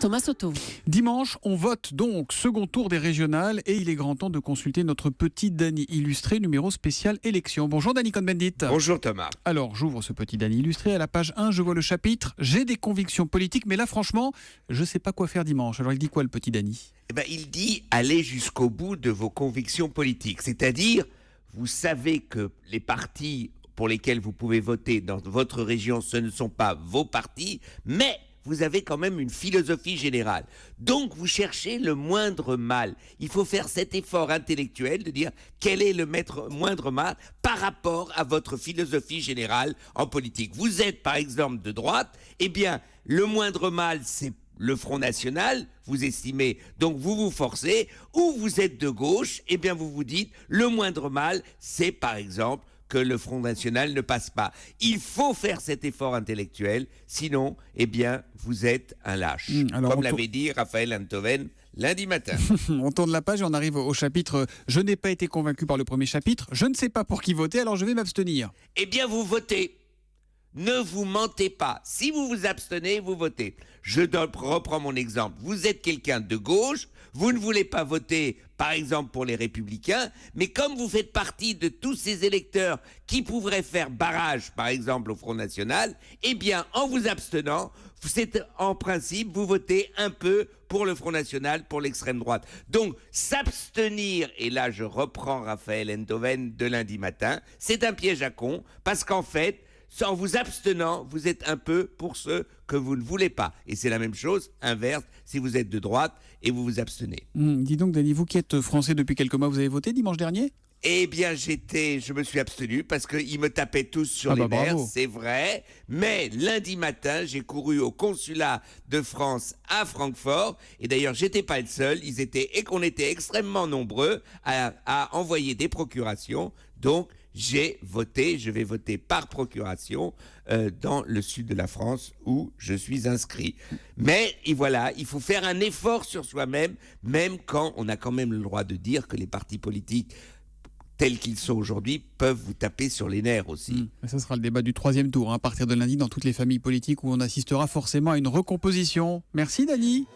Thomas Soto. Dimanche, on vote donc second tour des régionales et il est grand temps de consulter notre petit Dany illustré numéro spécial élection. Bonjour Dany Cohn-Bendit. Bonjour Thomas. Alors j'ouvre ce petit Dany illustré à la page 1, je vois le chapitre « J'ai des convictions politiques mais là franchement, je ne sais pas quoi faire dimanche ». Alors il dit quoi le petit Dany ? Il dit allez jusqu'au bout de vos convictions politiques. C'est-à-dire, vous savez que les partis pour lesquels vous pouvez voter dans votre région, ce ne sont pas vos partis, mais vous avez quand même une philosophie générale. Donc, vous cherchez le moindre mal. Il faut faire cet effort intellectuel de dire quel est le moindre mal par rapport à votre philosophie générale en politique. Vous êtes, par exemple, de droite, eh bien, le moindre mal, c'est le Front National, vous estimez, donc vous vous forcez, ou vous êtes de gauche, eh bien, vous vous dites, le moindre mal, c'est, par exemple, que le Front National ne passe pas. Il faut faire cet effort intellectuel, sinon, eh bien, vous êtes un lâche. Comme l'avait dit Raphaël Enthoven lundi matin. On tourne la page et on arrive au chapitre « Je n'ai pas été convaincu par le premier chapitre, je ne sais pas pour qui voter, alors je vais m'abstenir ». Eh bien, vous votez. Ne vous mentez pas. Si vous vous abstenez, vous votez. Je reprends mon exemple. Vous êtes quelqu'un de gauche, vous ne voulez pas voter, par exemple, pour les Républicains, mais comme vous faites partie de tous ces électeurs qui pourraient faire barrage, par exemple, au Front National, eh bien, en vous abstenant, en principe, vous votez un peu pour le Front National, pour l'extrême droite. Donc, s'abstenir, et là, je reprends Raphaël Enthoven de lundi matin, c'est un piège à con, parce qu'en fait, en vous abstenant, vous êtes un peu pour ceux que vous ne voulez pas. Et c'est la même chose, inverse, si vous êtes de droite et vous vous abstenez. Dis donc, Dany, vous qui êtes français depuis quelques mois, vous avez voté dimanche dernier ? Eh bien, je me suis abstenu parce qu'ils me tapaient tous sur les nerfs, c'est vrai. Mais lundi matin, j'ai couru au consulat de France à Francfort. Et d'ailleurs, j'étais pas le seul. On était extrêmement nombreux à envoyer des procurations. Donc, j'ai voté, je vais voter par procuration dans le sud de la France où je suis inscrit. Mais et voilà, il faut faire un effort sur soi-même, même quand on a quand même le droit de dire que les partis politiques tels qu'ils sont aujourd'hui, peuvent vous taper sur les nerfs aussi. Ça sera le débat du troisième tour, à partir de lundi, dans toutes les familles politiques où on assistera forcément à une recomposition. Merci Dany.